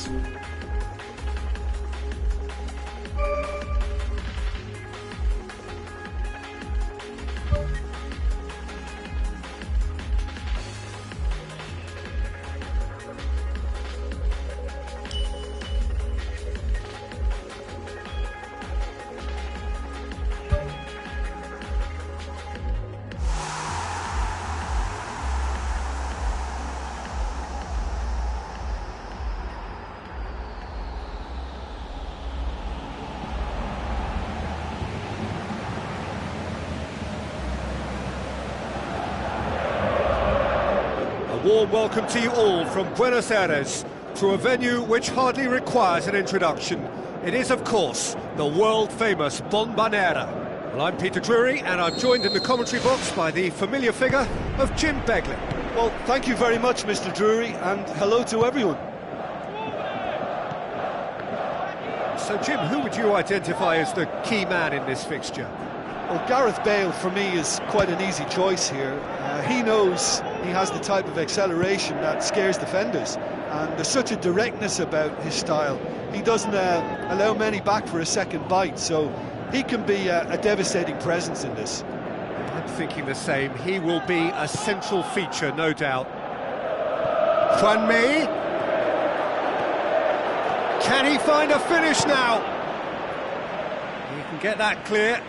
A warm welcome to you all from Buenos Aires to a venue which hardly requires an introduction. It is, of course, the world-famous Bombonera. Well, I'm Peter Drury, and I'm joined in the commentary box by the familiar figure of Jim Beglin. Well, thank you very much, Mr. Drury, and hello to everyone. So, Jim, who would you identify as the key man in this fixture? Well, Gareth Bale, for me, is quite an easy choice here. He knows he has the type of acceleration that scares defenders, and there's such a directness about his style. He doesn't allow many back for a second bite, so he can be a devastating presence in this. I'm thinking the same. He will be a central feature, no doubt. Juan May. Can he find a finish now? He can get that clear.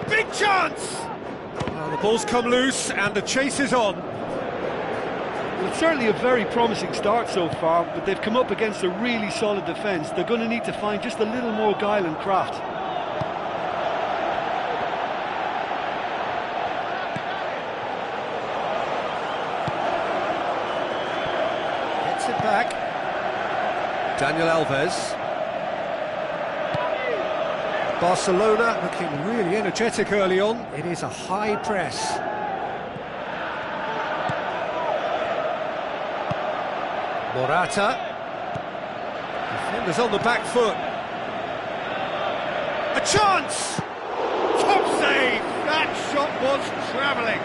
Big chance! Well, the ball's come loose and the chase is on. Well, it's certainly a very promising start so far, but they've come up against a really solid defence. They're going to need to find just a little more guile and craft. Gets it back. Daniel Alves. Barcelona looking really energetic early on. It is a high press. Morata. Defenders on the back foot. A chance! Top save! That shot was travelling.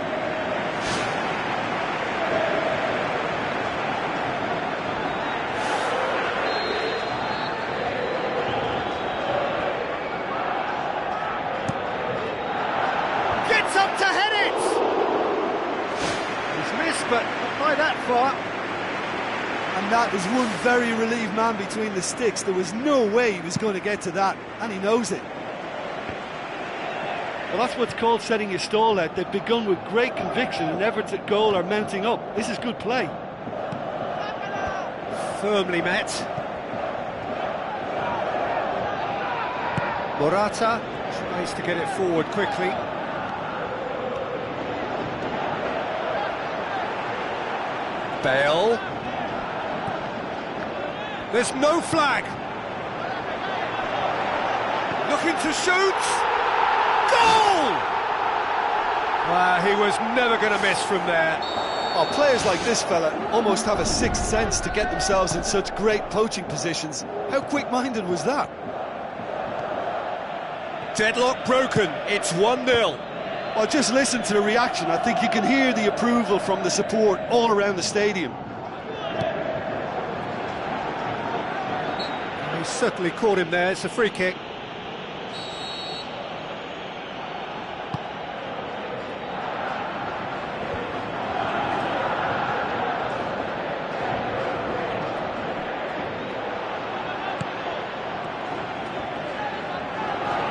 Up to head it! He's missed, but not by that far. And that was one very relieved man between the sticks. There was no way he was going to get to that, and he knows it. Well, that's what's called setting your stall out. They've begun with great conviction, and efforts at goal are mounting up. This is good play. Firmly met. Morata tries to get it forward quickly. Bale. There's no flag. Looking to shoot. Goal! He was never going to miss from there. Oh, players like this fella almost have a sixth sense to get themselves in such great poaching positions. How quick-minded was that? Deadlock broken. It's 1-0. Well, just listen to the reaction. I think you can hear the approval from the support all around the stadium. He certainly caught him there. It's a free kick.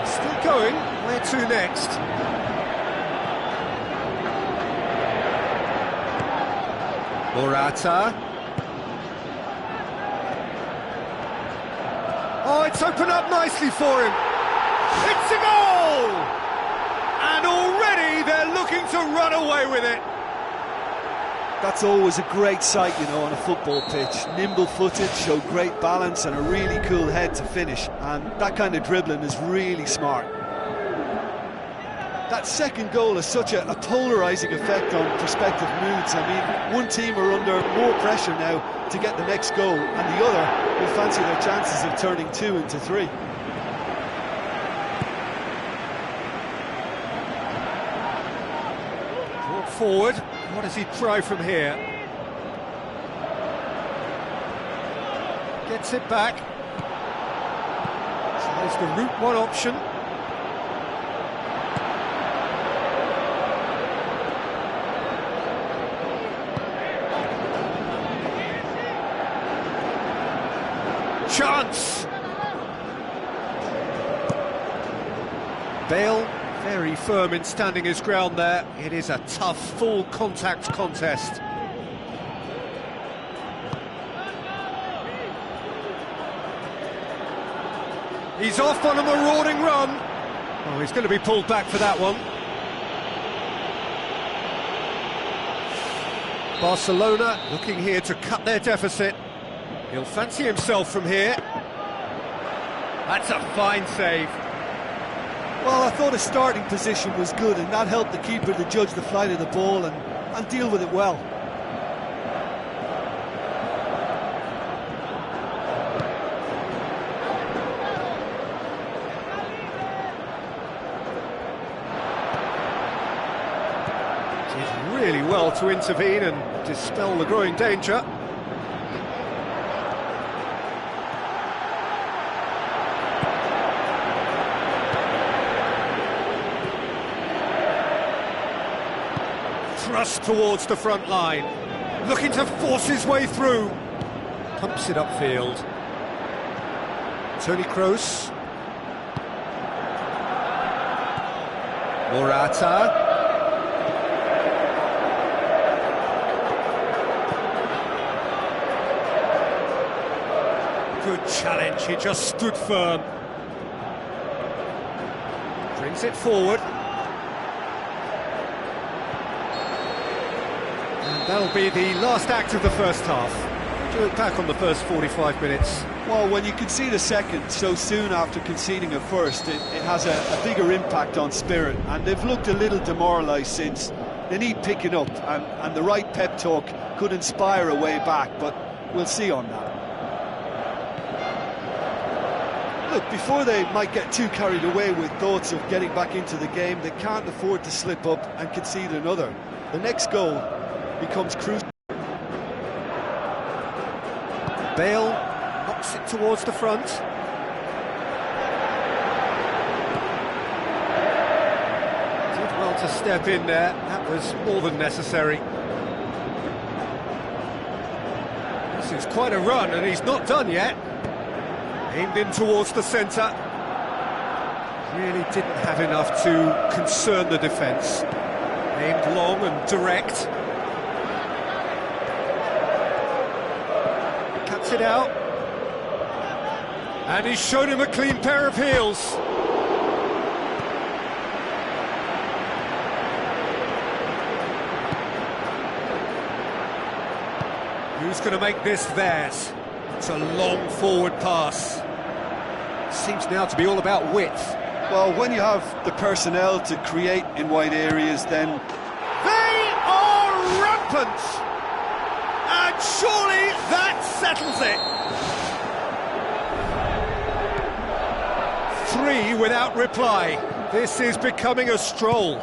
Still going. Where to next? Morata. Oh, it's opened up nicely for him. It's a goal! And already they're looking to run away with it. That's always a great sight, you know, on a football pitch. Nimble-footed, show great balance and a really cool head to finish. And that kind of dribbling is really smart. That second goal has such a polarising effect on prospective moods. I mean, one team are under more pressure now to get the next goal, and the other will fancy their chances of turning 2 into 3. forward. What does he try from here? Gets it back. Tries the route one option. Chance! Bale, very firm in standing his ground there. It is a tough, full contact contest. He's off on a marauding run. Oh, he's going to be pulled back for that one. Barcelona looking here to cut their deficit. He'll fancy himself from here. That's a fine save. Well, I thought his starting position was good, and that helped the keeper to judge the flight of the ball and deal with it well. Did really well to intervene and dispel the growing danger. Thrust towards the front line, looking to force his way through. Pumps it upfield. Toni Kroos. Morata. Good challenge, he just stood firm. Brings it forward. That'll be the last act of the first half. Do it back on the first 45 minutes. Well, when you concede a second so soon after conceding a first, it has a bigger impact on spirit, and they've looked a little demoralised since. They need picking up, and the right pep talk could inspire a way back, but we'll see on that. Look, before they might get too carried away with thoughts of getting back into the game, they can't afford to slip up and concede another. The next goal becomes crucial. Bale knocks it towards the front. Did well to step in there. That was more than necessary. This is quite a run, and he's not done yet. Aimed in towards the centre. Really didn't have enough to concern the defence. Aimed long and direct. It out, and he's shown him a clean pair of heels. Who's going to make this theirs? It's a long forward pass. Seems now to be all about width. Well, when you have the personnel to create in wide areas, then they are rampant. And surely that settles it. 3 without reply. This is becoming a stroll.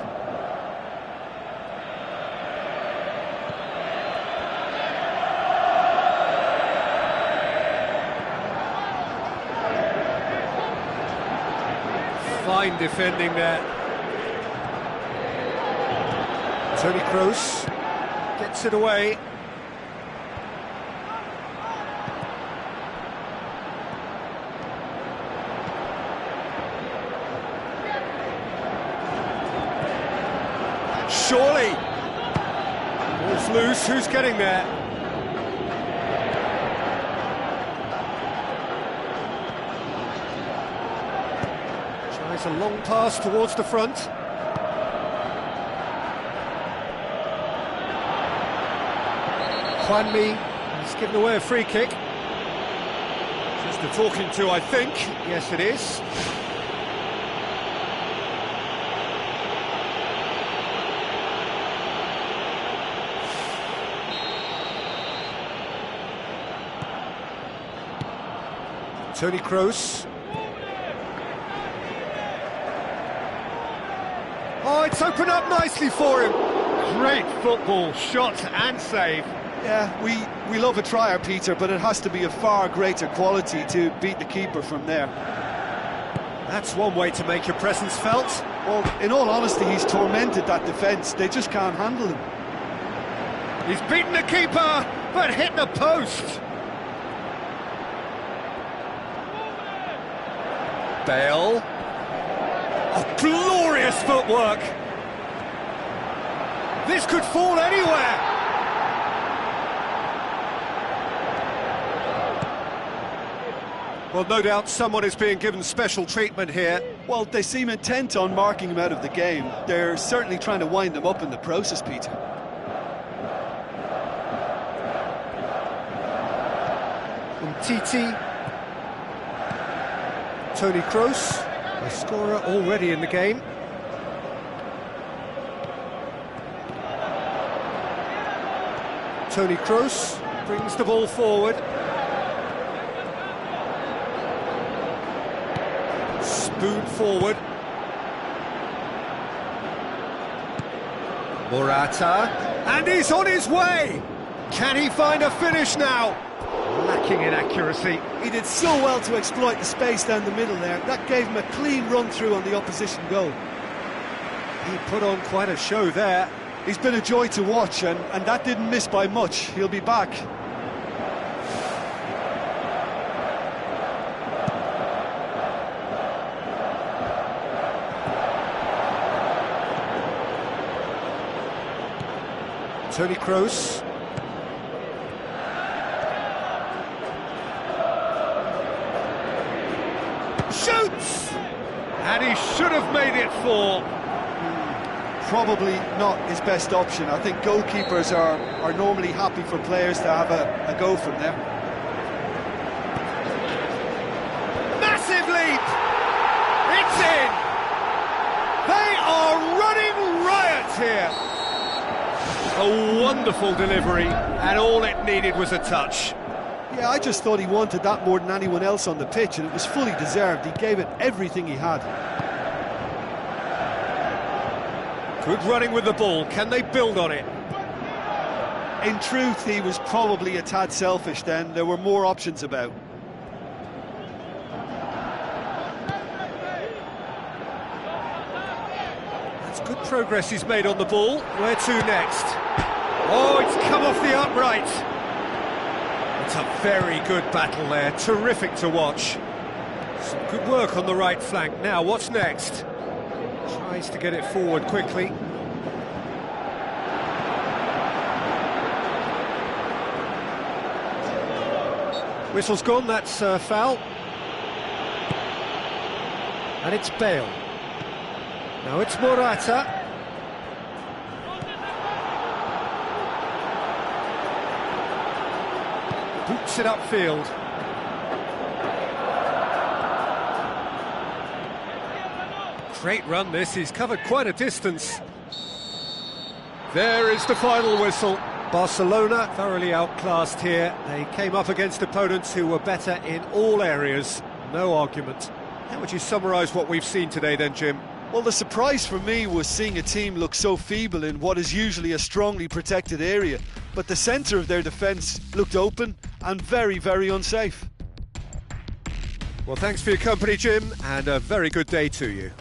Fine defending there. Toni Kroos gets it away. Surely. Ball's loose, who's getting there? Tries a long pass towards the front. Juanmi has given away a free kick. Just a talking to, I think. Yes, it is. Toni Kroos. Oh, it's opened up nicely for him. Great football, shot and save. Yeah, we love a trier, Peter, but it has to be of far greater quality to beat the keeper from there. That's one way to make your presence felt. Well, in all honesty, he's tormented that defence. They just can't handle him. He's beaten the keeper, but hit the post. Bale. Oh, glorious footwork. This could fall anywhere. Well, no doubt someone is being given special treatment here. Well, they seem intent on marking him out of the game. They're certainly trying to wind him up in the process, Peter. Titi. Toni Kroos, a scorer already in the game. Toni Kroos brings the ball forward. Spoon forward. Morata, and he's on his way! Can he find a finish now? Lacking in accuracy. He did so well to exploit the space down the middle there. That gave him a clean run-through on the opposition goal. He put on quite a show there. He's been a joy to watch, and that didn't miss by much. He'll be back. Toni Kroos. Shoots! And he should have made it 4. Probably not his best option. I think goalkeepers are normally happy for players to have a go from there. Massive leap! It's in! They are running riot here! A wonderful delivery, and all it needed was a touch. Yeah, I just thought he wanted that more than anyone else on the pitch, and it was fully deserved. He gave it everything he had. Good running with the ball. Can they build on it? In truth, he was probably a tad selfish then. There were more options about. That's good progress he's made on the ball. Where to next? Oh, it's come off the upright. It's a very good battle there. Terrific to watch. Some good work on the right flank. Now, what's next? Tries to get it forward quickly. Whistle's gone, that's foul. And it's Bale. Now it's Morata. Boots it upfield. Great run this, he's covered quite a distance. There is the final whistle. Barcelona thoroughly outclassed here. They came up against opponents who were better in all areas. No argument. How would you summarise what we've seen today then, Jim? Well, the surprise for me was seeing a team look so feeble in what is usually a strongly protected area. But the centre of their defence looked open and very, very unsafe. Well, thanks for your company, Jim, and a very good day to you.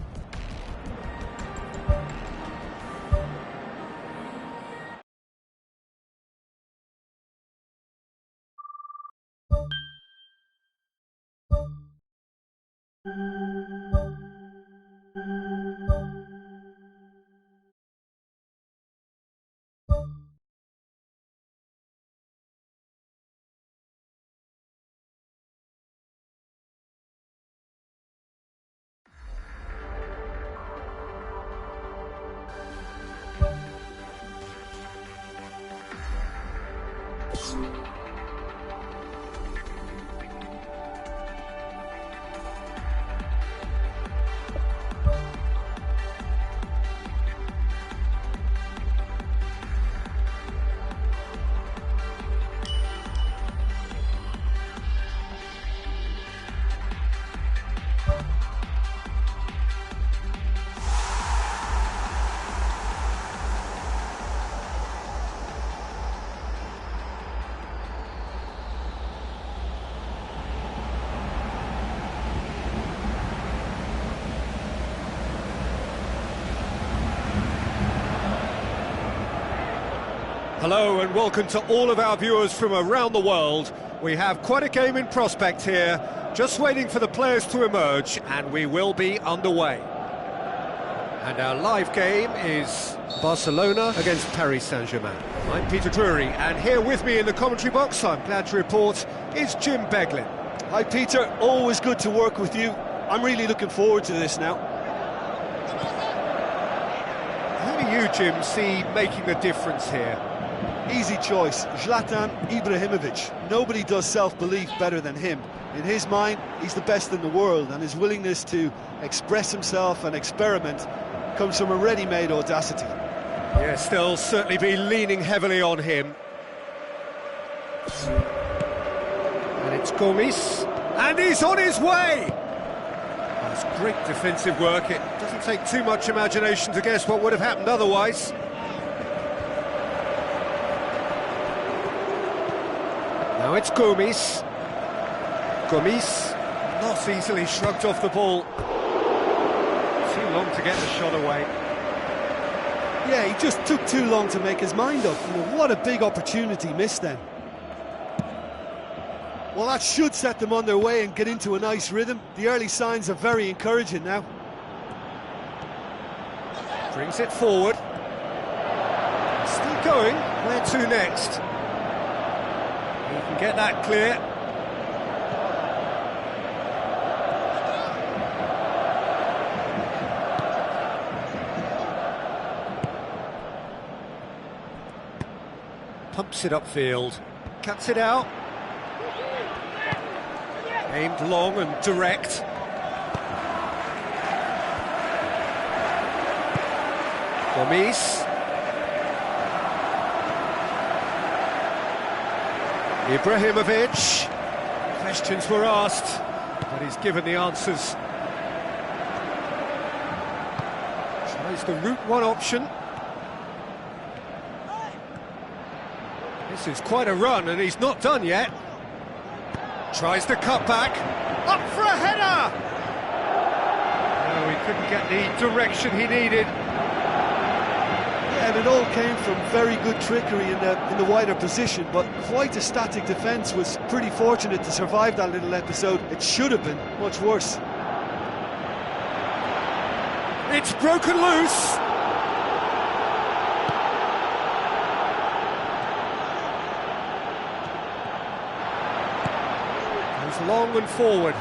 Hello and welcome to all of our viewers from around the world. We have quite a game in prospect here, just waiting for the players to emerge, and we will be underway. And our live game is Barcelona against Paris Saint-Germain. I'm Peter Drury, and here with me in the commentary box, I'm glad to report, is Jim Beglin. Hi Peter, always good to work with you. I'm really looking forward to this now. Who do you, Jim, see making the difference here? Easy choice, Zlatan Ibrahimovic. Nobody does self-belief better than him. In his mind, he's the best in the world, and his willingness to express himself and experiment comes from a ready-made audacity. Yeah, still certainly be leaning heavily on him. And it's Gomis, and he's on his way! That's great defensive work. It doesn't take too much imagination to guess what would have happened otherwise. Now it's Gomis. Gomis, not easily shrugged off the ball. Too long to get the shot away. Yeah, he just took too long to make his mind up. What a big opportunity missed then. Well, that should set them on their way and get into a nice rhythm. The early signs are very encouraging now. Brings it forward. Still going. Where to next? He can get that clear. Pumps it upfield. Cuts it out. Aimed long and direct. Gomis. Ibrahimovic. Questions were asked, but he's given the answers. Tries the route one option. This is quite a run, and he's not done yet. Tries to cut back. Up for a header! No, he couldn't get the direction he needed. Yeah, and it all came from very good trickery in the wider position, but quite a static defence. Was pretty fortunate to survive that little episode. It should have been much worse. It's broken loose! Goes long and forward.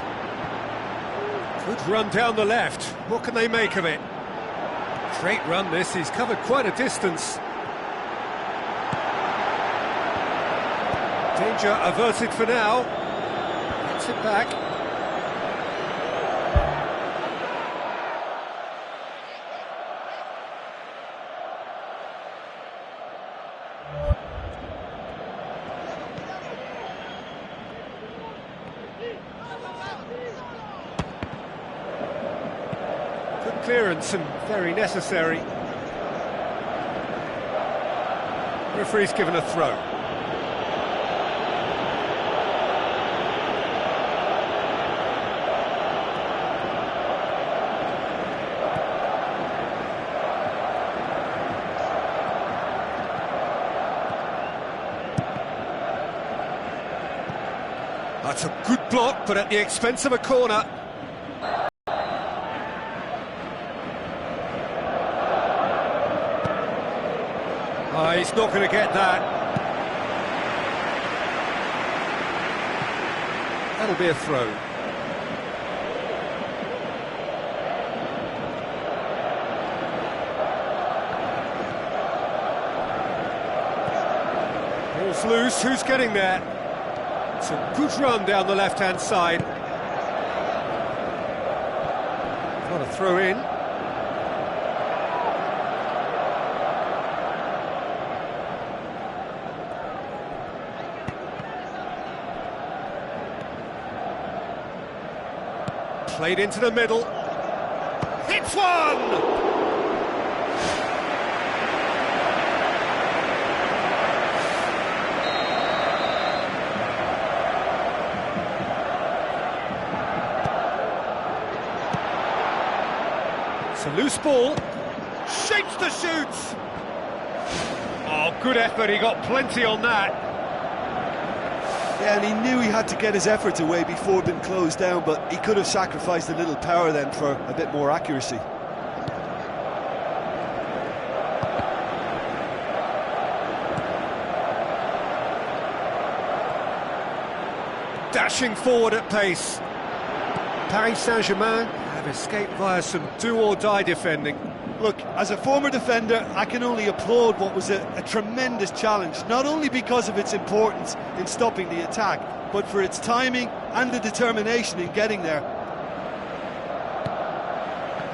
Good run down the left. What can they make of it? Great run this, he's covered quite a distance. Danger averted for now. Gets it back. Good clearance and very necessary. Referee's given a throw. That's a good block, but at the expense of a corner. He's not going to get that. That'll be a throw. Ball's loose, who's getting there? It's a good run down the left-hand side. Got a throw in. Played into the middle. Hits one! It's a loose ball. Shapes the shoots. Oh, Good effort, he got plenty on that. Yeah, and he knew he had to get his efforts away before being closed down, but he could have sacrificed a little power then for a bit more accuracy. Dashing forward at pace. Paris Saint-Germain have escaped via some do-or-die defending. Look, as a former defender, I can only applaud what was a tremendous challenge, not only because of its importance in stopping the attack, but for its timing and the determination in getting there.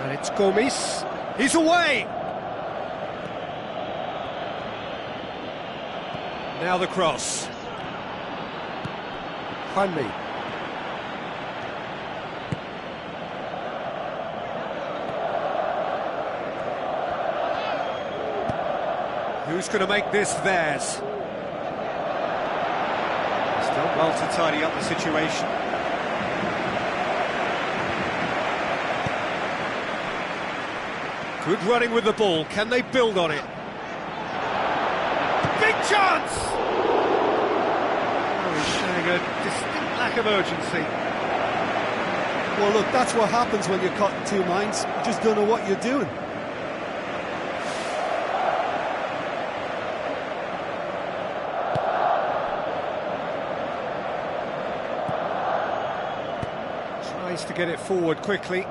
And it's Gomis. He's away! Now the cross. Juanmi. Who's going to make this theirs? Still well to tidy up the situation. Good running with the ball. Can they build on it? Big chance! Oh, he's showing a distinct lack of urgency. Well, look, that's what happens when you're caught in two minds. You just don't know what you're doing. Tries to get it forward quickly.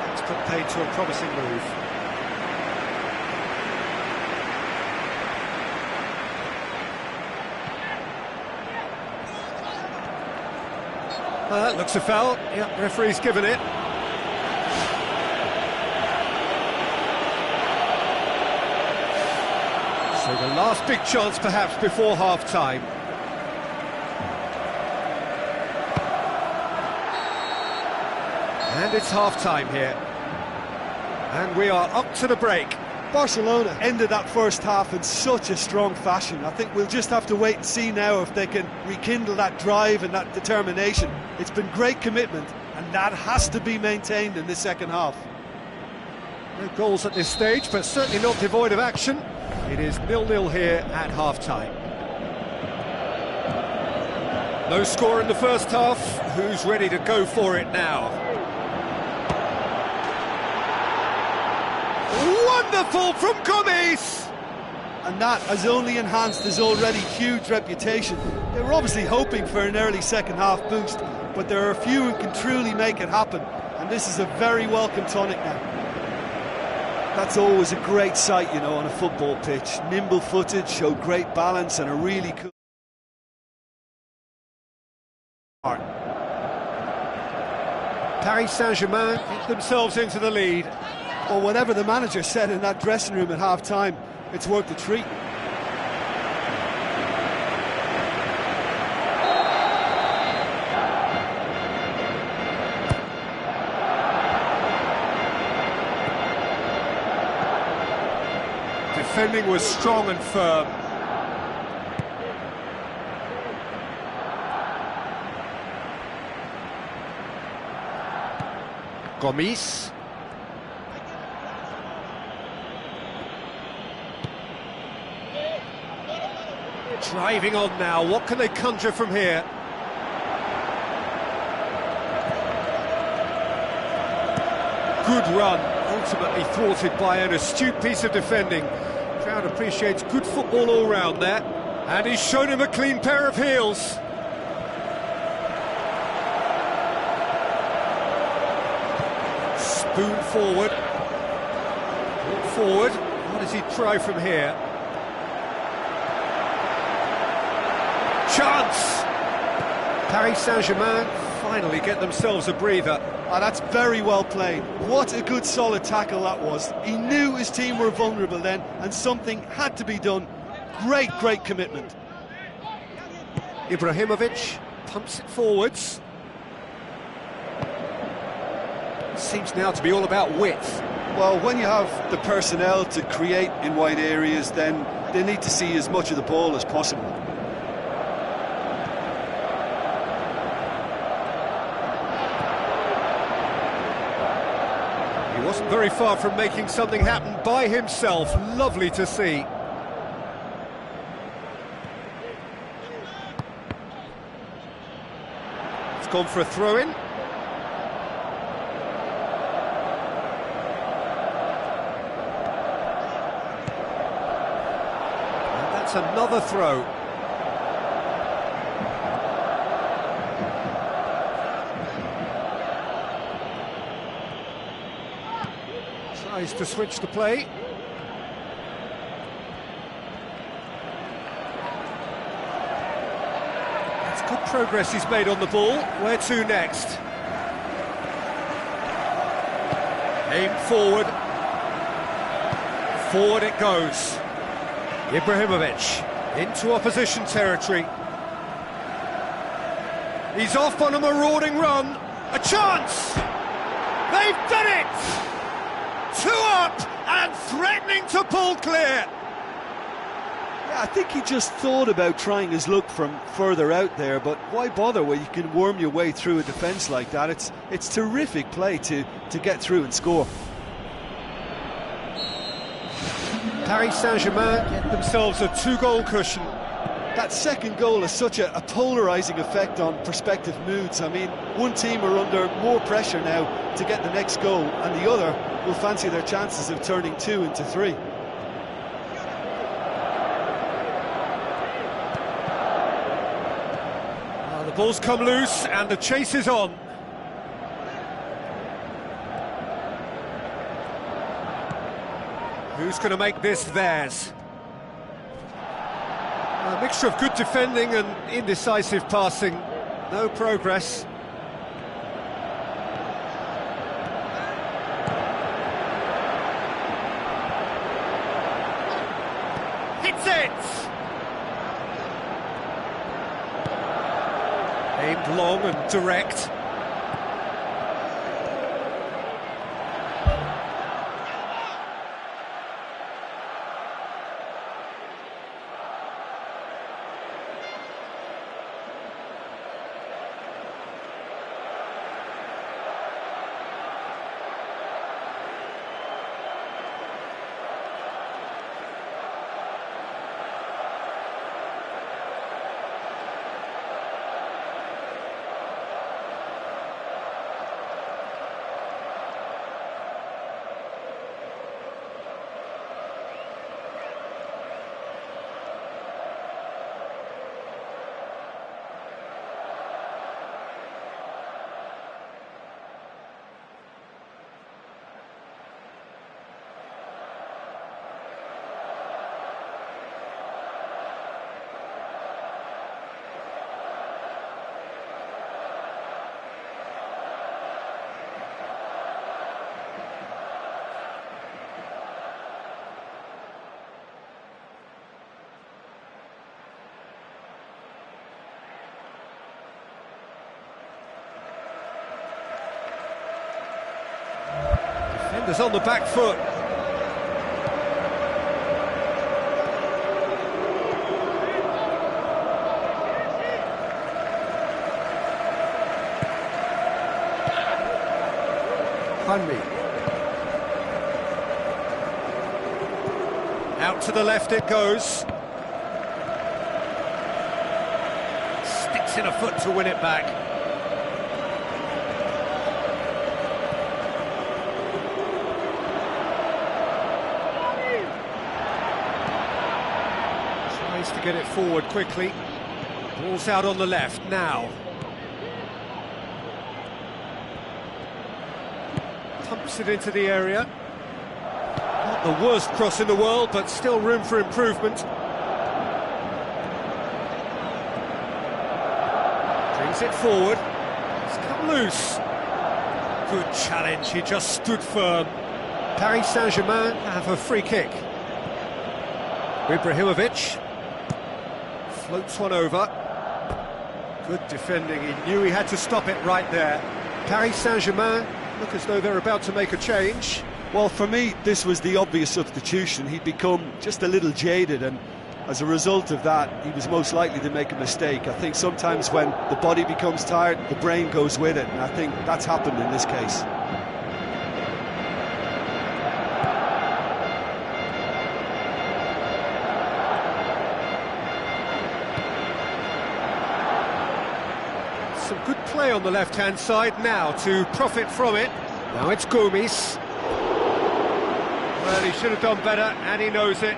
That's put paid to a promising move. That looks a foul. Yep, referee's given it. So the last big chance perhaps before half-time. And it's half-time here. And we are up to the break. Barcelona ended that first half in such a strong fashion. I think we'll just have to wait and see now if they can rekindle that drive and that determination. It's been great commitment, and that has to be maintained in this second half. No goals at this stage, but certainly not devoid of action. It is 0-0 here at half-time. No score in the first half. Who's ready to go for it now? Wonderful from Gomis! And that has only enhanced his already huge reputation. They were obviously hoping for an early second half boost, but there are a few who can truly make it happen, and this is a very welcome tonic now. That's always a great sight, you know, on a football pitch. Nimble-footed, showed great balance and a really cool... Paris Saint-Germain get themselves into the lead. Well, whatever the manager said in that dressing room at half-time, it's worth a treat. Defending was strong and firm. Gomis. Driving on now, what can they conjure from here? Good run, ultimately thwarted by an astute piece of defending. Crowd appreciates good football all round there, and he's shown him a clean pair of heels. Spoon forward. Ball forward. What does he try from here? Chance! Paris Saint-Germain finally get themselves a breather. Oh, that's very well played. What a good solid tackle that was. He knew his team were vulnerable then, and something had to be done. Great commitment. Ibrahimovic pumps it forwards. Seems now to be all about width. Well, when you have the personnel to create in wide areas, then they need to see as much of the ball as possible. He wasn't very far from making something happen by himself. Lovely to see. It's gone for a throw-in. And that's another throw. Tries to switch the play. That's good progress he's made on the ball. Where to next? Aim forward. Forward it goes. Ibrahimovic into opposition territory. He's off on a marauding run. A chance! They've done it! 2 up and threatening to pull clear. Yeah, I think he just thought about trying his luck from further out there, but why bother where you can worm your way through a defence like that? It's terrific play to get through and score. Paris Saint-Germain get themselves a 2-goal cushion. That second goal has such a polarising effect on prospective moods. I mean, one team are under more pressure now to get the next goal, and the other will fancy their chances of turning 2 into 3. The ball's come loose and the chase is on. Who's going to make this theirs? A mixture of good defending and indecisive passing. No progress. Hits it! Aimed long and direct. Defenders on the back foot. Henry. Out to the left it goes. Sticks in a foot to win it back. Tries to get it forward quickly. Ball's out on the left now. Pumps it into the area. Not the worst cross in the world, but still room for improvement. Brings it forward. It's come loose. Good challenge, he just stood firm. Paris Saint-Germain have a free kick. Ibrahimovic floats one over. Good defending, he knew he had to stop it right there. Paris Saint-Germain look as though they're about to make a change. Well, for me, this was the obvious substitution. He'd become just a little jaded, and as a result of that, he was most likely to make a mistake. I think sometimes when the body becomes tired, the brain goes with it, and I think that's happened in this case. play on the left-hand side now to profit from it. Now it's Gomes. Well, he should have done better, and he knows it.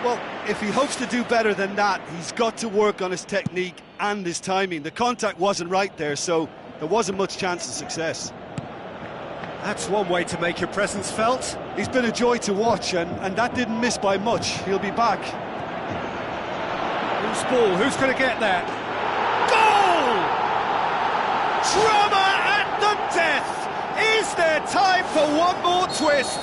Well, if he hopes to do better than that, he's got to work on his technique and his timing. The contact wasn't right there, so there wasn't much chance of success. That's one way to make your presence felt. He's been a joy to watch, and that didn't miss by much. He'll be back. Loose ball, who's going to get that? Goal! Drama at the death! Is there time for one more twist?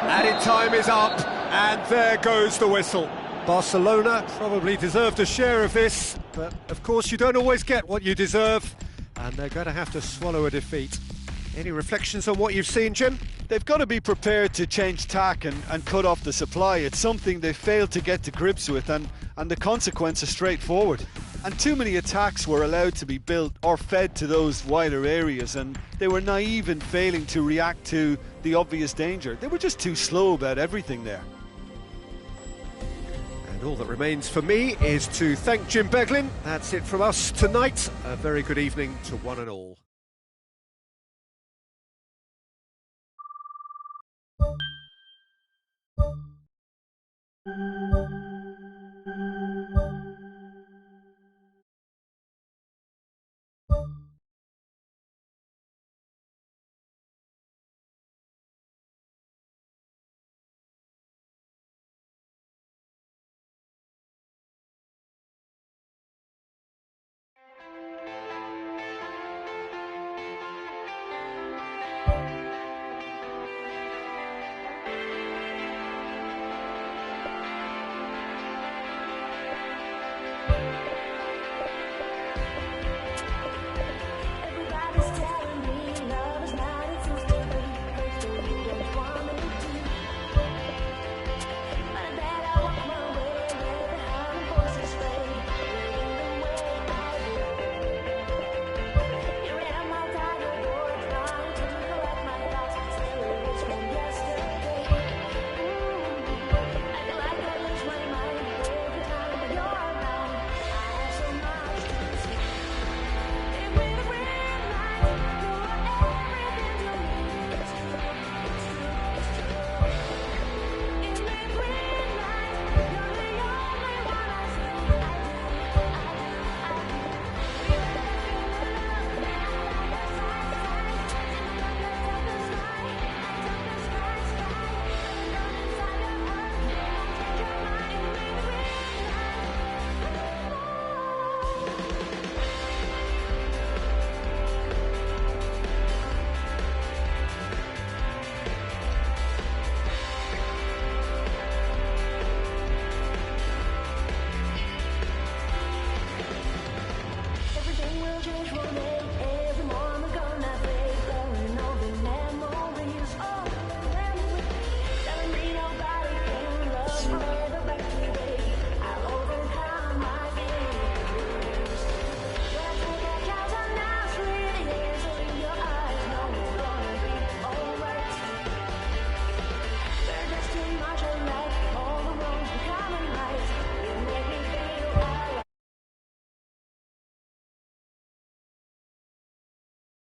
Added time is up, and there goes the whistle. Barcelona probably deserved a share of this, but of course you don't always get what you deserve, and they're going to have to swallow a defeat. Any reflections on what you've seen, Jim? They've got to be prepared to change tack and cut off the supply. It's something they failed to get to grips with, and the consequence is straightforward. And too many attacks were allowed to be built or fed to those wider areas, and they were naive in failing to react to the obvious danger. They were just too slow about everything there. And all that remains for me is to thank Jim Beglin. That's it from us tonight. A very good evening to one and all. Thank you.